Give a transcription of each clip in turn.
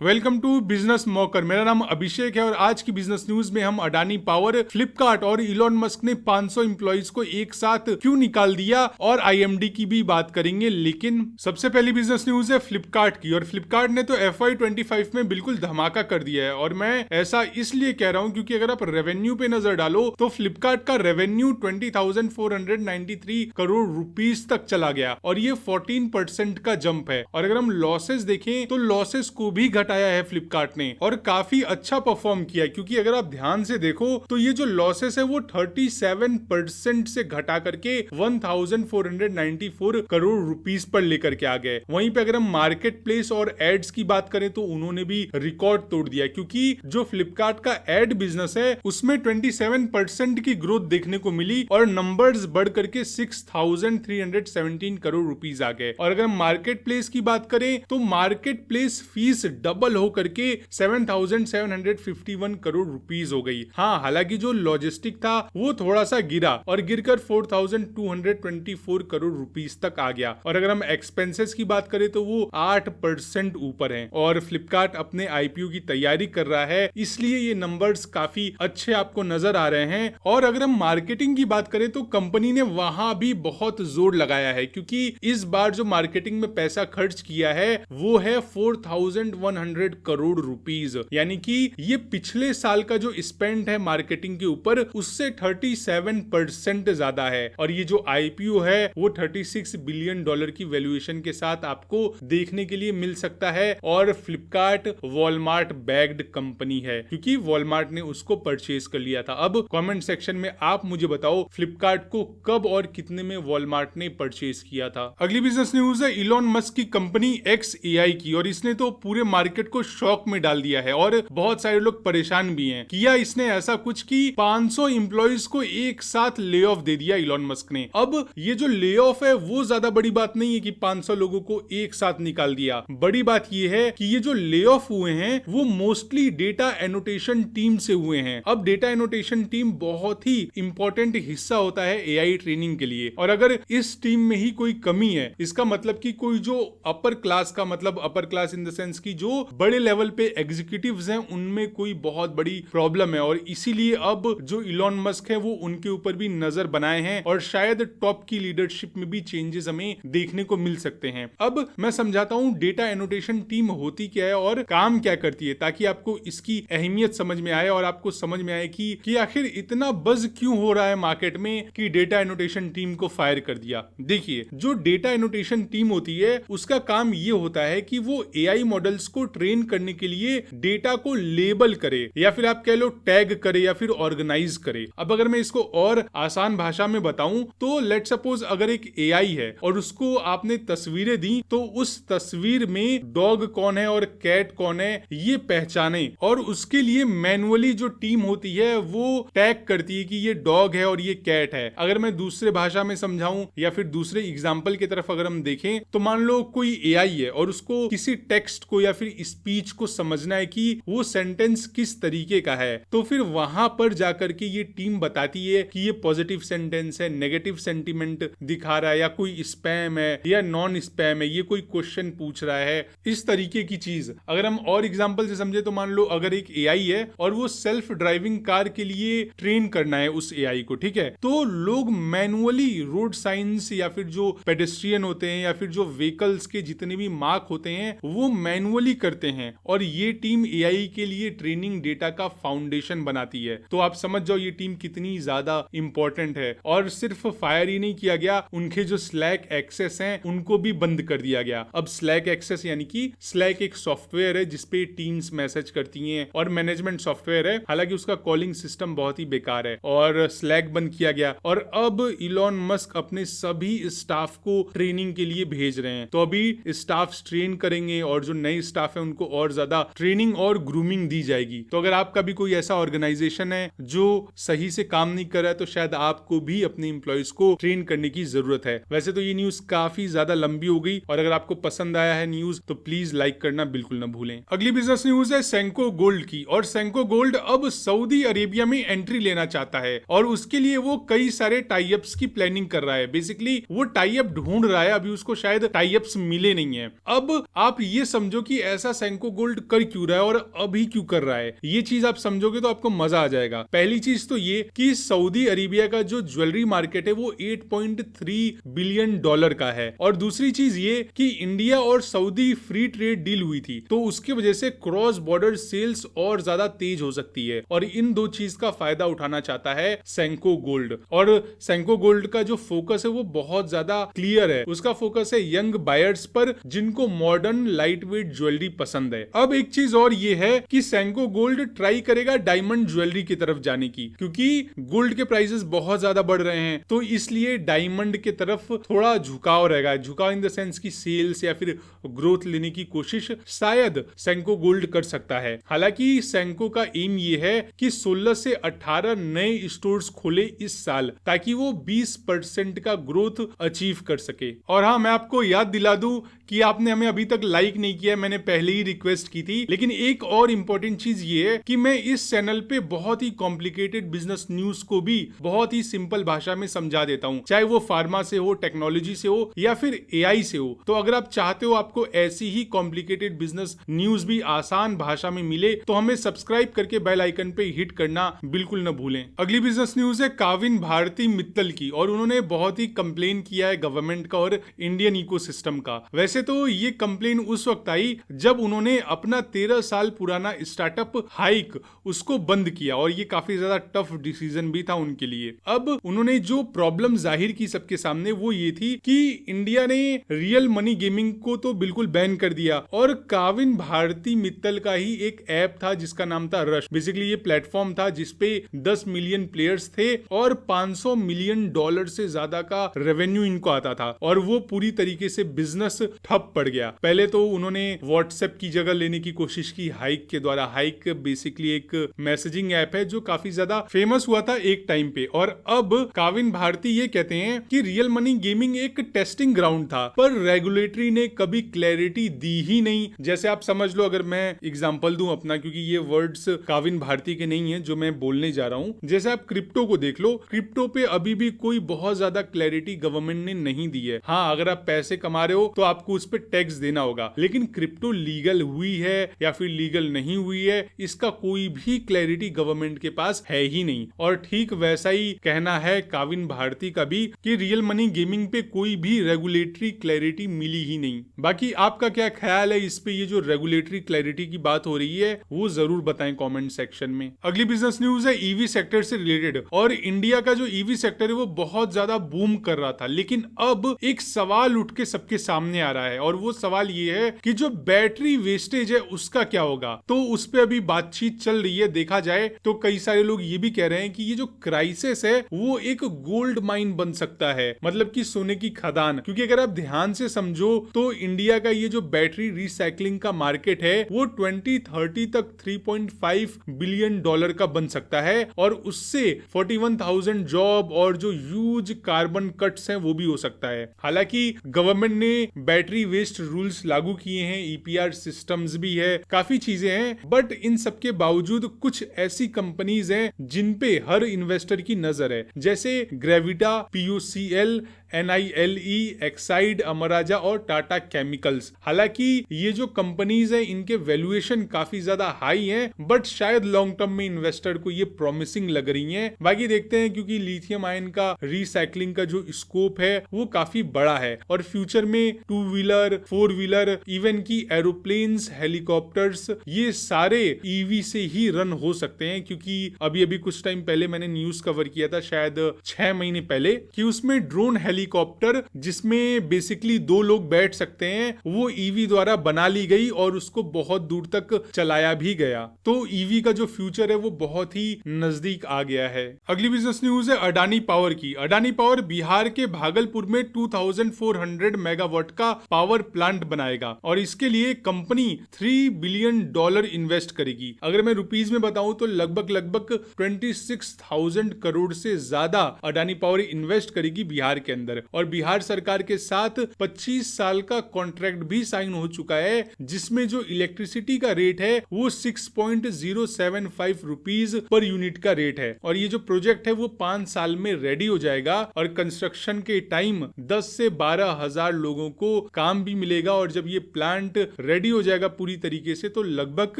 Welcome to business मॉकर। मेरा नाम अभिषेक है और आज की बिजनेस न्यूज में हम अडानी पावर, फ्लिपकार्ट और इलॉन मस्क ने 500 एम्प्लॉइज को एक साथ क्यों निकाल दिया और आईएमडी की भी बात करेंगे। लेकिन सबसे पहली बिजनेस न्यूज है फ्लिपकार्ट की, और फ्लिपकार्ट ने तो FY25 में बिल्कुल धमाका कर दिया है। और मैं ऐसा इसलिए कह रहा हूं क्योंकि अगर आप रेवेन्यू पे नजर डालो तो फ्लिपकार्ट का रेवेन्यू 20,493 करोड़ रुपीज तक चला गया और ये 14% का जंप है। और अगर हम लॉसेस देखें तो लॉसेस को भी घटाया है फ्लिपकार्ट ने और काफी अच्छा परफॉर्म किया, क्योंकि अगर आप ध्यान से देखो तो ये जो लॉसेस है वो 37% से घटा करके 1,494 करोड़ रुपीस पर लेकर के आ गए। वहीं पे अगर हम मार्केट प्लेस और एड्स की बात करें तो उन्होंने भी रिकॉर्ड तोड़ दिया, क्योंकि जो फ्लिपकार्ट का एड बिजनेस है उसमें 27% की ग्रोथ देखने को मिली और नंबर्स बढ़ करके 6,317 करोड़ रुपीस आ गए। और अगर मार्केट प्लेस की बात करें तो मार्केट प्लेस फीस डबल हो करके 7,751 करोड़ रुपीस हो गई। हाँ, हालांकि जो लॉजिस्टिक था वो थोड़ा सा गिरा और गिरकर 4,224 करोड़ रुपीस तक आ गया। और अगर हम एक्सपेंसेस की बात करें तो वो 8% ऊपर है। और फ्लिपकार्ट अपने आईपीओ की तैयारी कर रहा है, इसलिए ये नंबर्स काफी अच्छे आपको नजर आ रहे हैं। और अगर हम मार्केटिंग की बात करें तो कंपनी ने वहां भी बहुत जोर लगाया है, क्योंकि इस बार जो मार्केटिंग में पैसा खर्च किया है वो है 4,100 करोड़ रुपीस, यानी कि ये पिछले साल का जो स्पेंड है मार्केटिंग के ऊपर उससे 37% ज्यादा है। और ये जो आईपीओ है वो $36 बिलियन की वैल्यूएशन के साथ आपको देखने के लिए मिल सकता है। और फ्लिपकार्ट वॉलमार्ट बैग्ड कंपनी है, क्योंकि वॉलमार्ट ने उसको परचेज कर लिया था। अब कमेंट सेक्शन में आप मुझे बताओ फ्लिपकार्ट को कब और कितने में वॉलमार्ट ने परचेज किया था। अगली बिजनेस न्यूज है इलॉन मस्क की कंपनी XAI की, और इसने तो पूरे मार्केट को शॉक में डाल दिया है और बहुत सारे लोग परेशान भी हैं। किया इसने ऐसा कुछ कि 500 एम्प्लॉइज को एक साथ ले ऑफ दे दिया इलॉन मस्क ने। अब ये जो ले ऑफ है वो ज्यादा बड़ी बात नहीं है कि 500 लोगों को एक साथ निकाल दिया। बड़ी बात ये है कि ये जो ले ऑफ हुए हैं वो मोस्टली डेटा एनोटेशन टीम से हुए हैं। अब डेटा एनोटेशन टीम बहुत ही इंपॉर्टेंट हिस्सा होता है एआई ट्रेनिंग के लिए, और अगर इस टीम में ही कोई कमी है, इसका मतलब कि कोई जो अपर क्लास का, मतलब upper class in the sense की जो बड़े लेवल पे एग्जीक्यूटिव्स हैं, उनमें कोई बहुत बड़ी प्रॉब्लम है। और इसीलिए अब जो इलॉन मस्क है वो उनके ऊपर भी नजर बनाए हैं और शायद टॉप की लीडरशिप में भी चेंजेस हमें देखने को मिल सकते हैं। अब मैं समझाता हूं डेटा एनोटेशन टीम होती क्या है और काम क्या करती है, ताकि आपको इसकी अहमियत समझ में आए और आपको समझ में आए कि आखिर इतना बज क्यों हो रहा है मार्केट में कि डेटा एनोटेशन टीम को फायर कर दिया। देखिए, जो डेटा एनोटेशन टीम होती है उसका काम ये होता है कि वो एआई मॉडल्स को ट्रेन करने के लिए डेटा को लेबल करे, या फिर आप कह लो टैग करे, या फिर ऑर्गेनाइज करे। अब अगर मैं इसको और आसान भाषा में बताऊं तो लेट सपोज अगर एक एआई है और उसको आपने तस्वीरें दी, तो उस तस्वीर में डॉग कौन है और कैट कौन है ये पहचाने, और उसके लिए मैनुअली जो टीम होती है वो टैग करती है कि ये डॉग है और ये कैट है। अगर मैं दूसरे भाषा में समझाऊं या फिर दूसरे एग्जाम्पल की तरफ अगर हम देखें तो मान लो कोई एआई है और उसको किसी टेक्स्ट को या फिर स्पीच को समझना है कि वो सेंटेंस किस तरीके का है, तो फिर वहां पर जाकर के ये टीम बताती है कि ये पॉजिटिव सेंटेंस है, नेगेटिव सेंटीमेंट दिखा रहा है, या कोई स्पैम है या नॉन स्पैम है, ये कोई क्वेश्चन पूछ रहा है, इस तरीके की चीज। अगर हम और एग्जांपल से समझे तो मान लो अगर एक एआई है और वो सेल्फ ड्राइविंग कार के लिए ट्रेन करना है उस एआई को, ठीक है, तो लोग मैनुअली रोड साइंस या फिर जो पेडेस्ट्रियन होते हैं या फिर जो व्हीकल्स के जितने भी मार्क होते हैं वो मैनुअली करते हैं, और ये टीम एआई के लिए ट्रेनिंग डेटा का फाउंडेशन बनाती है। तो आप समझ जाओ ये टीम कितनी ज्यादा इंपॉर्टेंट है। और सिर्फ फायर ही नहीं किया गया, उनके जो स्लैक एक्सेस हैं उनको भी बंद कर दिया गया। अब स्लैक एक्सेस यानी कि स्लैक एक सॉफ्टवेयर है जिसपे टीम्स मैसेज करती हैं और मैनेजमेंट सॉफ्टवेयर है, हालांकि उसका कॉलिंग सिस्टम बहुत ही बेकार है, और स्लैक बंद किया गया। और अब इलॉन मस्क अपने सभी स्टाफ को ट्रेनिंग के लिए भेज रहे हैं, तो अभी स्टाफ ट्रेन करेंगे और जो नए स्टाफ है उनको और ज्यादा ट्रेनिंग और ग्रूमिंग दी जाएगी। तो अगर आपका भी कोई ऐसा ऑर्गेनाइजेशन है जो सही से काम नहीं कर रहा है तो शायद आपको भी अपने एम्प्लॉइज को ट्रेन करने की जरूरत है। वैसे तो ये न्यूज काफी ज्यादा लंबी हो गई, और अगर आपको पसंद आया है न्यूज तो प्लीज लाइक करना बिल्कुल न भूलें। अगली बिजनेस न्यूज है सेंको गोल्ड की, और सेंको गोल्ड अब सऊदी अरेबिया में एंट्री लेना चाहता है और उसके लिए वो कई सारे टाई-अप्स की प्लानिंग कर रहा है। बेसिकली वो टाई-अप ढूंढ रहा है, अभी उसको शायद टाई-अप्स मिले नहीं है। अब आप ये समझो कि ऐसा ऐसा सेंको गोल्ड कर क्यों रहा है और अभी क्यों कर रहा है, ये चीज आप समझोगे तो आपको मजा आ जाएगा। पहली चीज तो ये कि सऊदी अरेबिया का जो ज्वेलरी मार्केट है वो 8.3 बिलियन डॉलर का है, और दूसरी चीज ये कि इंडिया और सऊदी फ्री ट्रेड डील हुई थी, तो उसकी वजह से क्रॉस बॉर्डर सेल्स और ज्यादा तेज हो सकती है, और इन दो चीज का फायदा उठाना चाहता है सेंको गोल्ड। और सेंको गोल्ड का जो फोकस है वो बहुत ज्यादा क्लियर है, उसका फोकस है यंग बायर्स पर जिनको मॉडर्न लाइट वेट ज्वेलरी पसंद है। अब एक चीज और ये है कि सेंको गोल्ड ट्राई करेगा डायमंड ज्वेलरी की तरफ जाने की, क्योंकि गोल्ड के प्राइसेस बहुत ज्यादा बढ़ रहे हैं, तो इसलिए डायमंड की तरफ थोड़ा झुकाव रहेगा। झुकाव इन द सेंस की सेल्स या फिर ग्रोथ लेने की कोशिश शायद सेंको गोल्ड कर सकता है। हालांकि सेंको का एम ये है कि 16 से 18 नए स्टोर्स खोले इस साल, ताकि वो 20% का ग्रोथ अचीव कर सके। और हाँ, मैं आपको याद दिला दूं कि आपने हमें अभी तक लाइक नहीं किया, मैंने पहले ही रिक्वेस्ट की थी। लेकिन एक और इम्पोर्टेंट चीज ये है कि मैं इस चैनल पे बहुत ही कॉम्प्लिकेटेड बिजनेस न्यूज को भी बहुत ही सिंपल भाषा में समझा देता हूँ, चाहे वो फार्मा से हो, टेक्नोलॉजी से हो या फिर एआई से हो। तो अगर आप चाहते हो आपको ऐसी ही कॉम्प्लिकेटेड बिजनेस न्यूज भी आसान भाषा में मिले, तो हमें सब्सक्राइब करके बेल आइकन पे हिट करना बिल्कुल न भूलें। अगली बिजनेस न्यूज है काविन भारती मित्तल की, और उन्होंने बहुत ही कंप्लेन किया है गवर्नमेंट का और इंडियन इकोसिस्टम का। वैसे तो ये कंप्लेन उस वक्त आई जब उन्होंने अपना 13 साल पुराना स्टार्टअप हाइक उसको बंद किया, और ये काफी ज्यादा टफ डिसीजन भी था उनके लिए। अब उन्होंने जो प्रॉब्लम जाहिर की सबके सामने वो ये थी कि इंडिया ने रियल मनी गेमिंग को तो बिल्कुल बैन कर दिया, और काविन भारती मित्तल का ही एक ऐप था जिसका नाम था रश। बेसिकली ये प्लेटफॉर्म था जिसपे 10 मिलियन प्लेयर्स थे और $500 मिलियन से ज्यादा का रेवेन्यू इनको आता था, और वो पूरी तरीके से बिजनेस ठप पड़ गया। पहले तो उन्होंने व्हाट्सएप की जगह लेने की कोशिश की हाइक के द्वारा। हाइक बेसिकली एक मैसेजिंग ऐप है जो काफी ज्यादा फेमस हुआ था एक टाइम पे, और अब काविन भारती ये कहते हैं कि रियल मनी गेमिंग एक टेस्टिंग ग्राउंड था, पर रेगुलेटरी ने कभी क्लैरिटी दी ही नहीं। जैसे आप समझ लो, अगर मैं एग्जांपल दूं अपना, क्योंकि ये वर्ड्स काविन भारती के नहीं है जो मैं बोलने जा रहा हूं। जैसे आप क्रिप्टो को देख लो, क्रिप्टो पे अभी भी कोई बहुत ज्यादा क्लैरिटी गवर्नमेंट ने नहीं दी है। हाँ, अगर आप पैसे कमा रहे हो तो आपको उस पर टैक्स देना होगा, लेकिन क्रिप्टो लीगल हुई है या फिर लीगल नहीं हुई है, इसका कोई भी क्लैरिटी गवर्नमेंट के पास है ही नहीं। और ठीक वैसा ही कहना है काविन भारती का भी कि रियल मनी गेमिंग पे कोई भी रेगुलेटरी क्लैरिटी मिली ही नहीं। बाकी आपका क्या ख्याल है इस पे, ये जो रेगुलेटरी क्लैरिटी की बात हो रही है वो जरूर बताएं कमेंट सेक्शन में। अगली बिजनेस न्यूज है ईवी सेक्टर से रिलेटेड, और इंडिया का जो ईवी सेक्टर है वो बहुत ज्यादा बूम कर रहा था, लेकिन अब एक सवाल उठ के सबके सामने आ रहा है, और वो सवाल ये है कि जो बैटरी वेस्टेज है उसका क्या होगा। तो उस पे अभी बातचीत चल रही है। देखा जाए तो कई सारे लोग ये भी कह रहे हैं कि ये जो क्राइसिस है वो एक गोल्ड माइन बन सकता है, मतलब कि सोने की खदान। क्योंकि अगर आप ध्यान से समझो तो इंडिया का ये जो बैटरी रिसाइकलिंग का मार्केट है वो 2030 तक $3.5 बिलियन का बन सकता है, और उससे 41,000 जॉब और जो ह्यूज कार्बन कट्स हैं वो भी हो सकता है। हालांकि गवर्नमेंट ने बैटरी वेस्ट रूल्स लागू किए हैं, ईपीआर सिस्टम्स भी है, काफी चीजें हैं, बट इन सब के बावजूद कुछ ऐसी कंपनीज हैं जिन पे हर इन्वेस्टर की नजर है, जैसे ग्रेविटा, PUCL, NILE, एक्साइड, अमराजा और टाटा केमिकल्स। हालांकि ये जो कंपनीज हैं इनके वैल्यूएशन काफी ज्यादा हाई हैं, बट शायद लॉन्ग टर्म में इन्वेस्टर को ये प्रॉमिसिंग लग रही हैं। बाकी देखते हैं, क्योंकि लिथियम आयन का रिसाइकलिंग का जो स्कोप है वो काफी बड़ा है, और फ्यूचर में 2 व्हीलर, 4 व्हीलर, इवन की एरोप्लेन्स, हेलीकॉप्टर्स, ये सारे ईवी से ही रन हो सकते हैं। क्योंकि अभी अभी कुछ टाइम पहले मैंने न्यूज कवर किया था, शायद 6 महीने पहले, कि उसमें ड्रोन हेलीकॉप्टर जिसमें बेसिकली 2 लोग बैठ सकते हैं वो ईवी द्वारा बना ली गई, और उसको बहुत दूर तक चलाया भी गया। तो ईवी का जो फ्यूचर है वो बहुत ही नजदीक आ गया है। अगली बिजनेस न्यूज है अडानी पावर की। अडानी पावर बिहार के भागलपुर में 2400 मेगावाट का पावर प्लांट बनाएगा, और इसके लिए कंपनी $3 बिलियन इन्वेस्ट करेगी। अगर मैं रुपीज में बताऊं तो लगभग 26,000 करोड़ से ज्यादा अडानी पावर इन्वेस्ट करेगी बिहार के अंदर, और बिहार सरकार के साथ 25 साल का कॉन्ट्रैक्ट भी साइन हो चुका है, जिसमें जो इलेक्ट्रिसिटी का रेट है वो 6.075 रुपीज पर यूनिट का रेट है। और ये जो प्रोजेक्ट है वो 5 साल में रेडी हो जाएगा, और कंस्ट्रक्शन के टाइम 10 से 12 हजार लोगों को काम भी मिलेगा, और जब ये प्लांट रेडी रेडी हो जाएगा पूरी तरीके से तो लगभग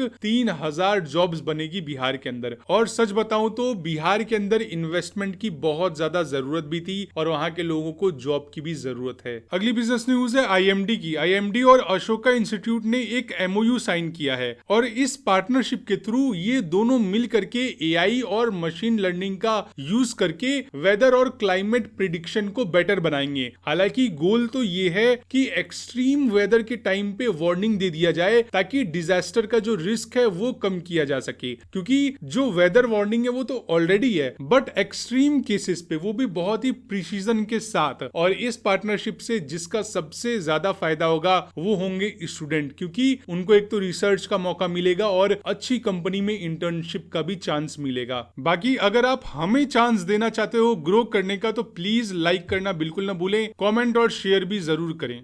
3000 जॉब्स बनेगी बिहार के अंदर। और सच बताऊं तो बिहार के अंदर इन्वेस्टमेंट की बहुत ज्यादा जरूरत भी थी और वहां के लोगों को जॉब की भी जरूरत है। अगली बिजनेस न्यूज है आईएमडी की। आईएमडी और अशोका इंस्टीट्यूट ने एक एमओयू साइन किया है और इस पार्टनरशिप के थ्रू ये दोनों मिल करके एआई और मशीन लर्निंग का यूज करके वेदर और क्लाइमेट प्रिडिक्शन को बेटर बनाएंगे। हालांकि गोल तो ये है कि एक्सट्रीम वेदर के टाइम पे वार्निंग दे दिया जाए ताकि डिजास्टर का जो रिस्क है वो कम किया जा सके, क्योंकि जो वेदर वार्निंग है वो तो ऑलरेडी है बट एक्सट्रीम केसेस पे वो भी बहुत ही प्रिसीजन के साथ। और इस पार्टनरशिप से जिसका सबसे ज्यादा फायदा होगा वो होंगे स्टूडेंट, क्योंकि उनको एक तो रिसर्च का मौका मिलेगा और अच्छी कंपनी में इंटर्नशिप का भी चांस मिलेगा। बाकी अगर आप हमें चांस देना चाहते हो ग्रो करने का तो प्लीज लाइक करना बिल्कुल ना भूलें, कमेंट और शेयर भी जरूर करें।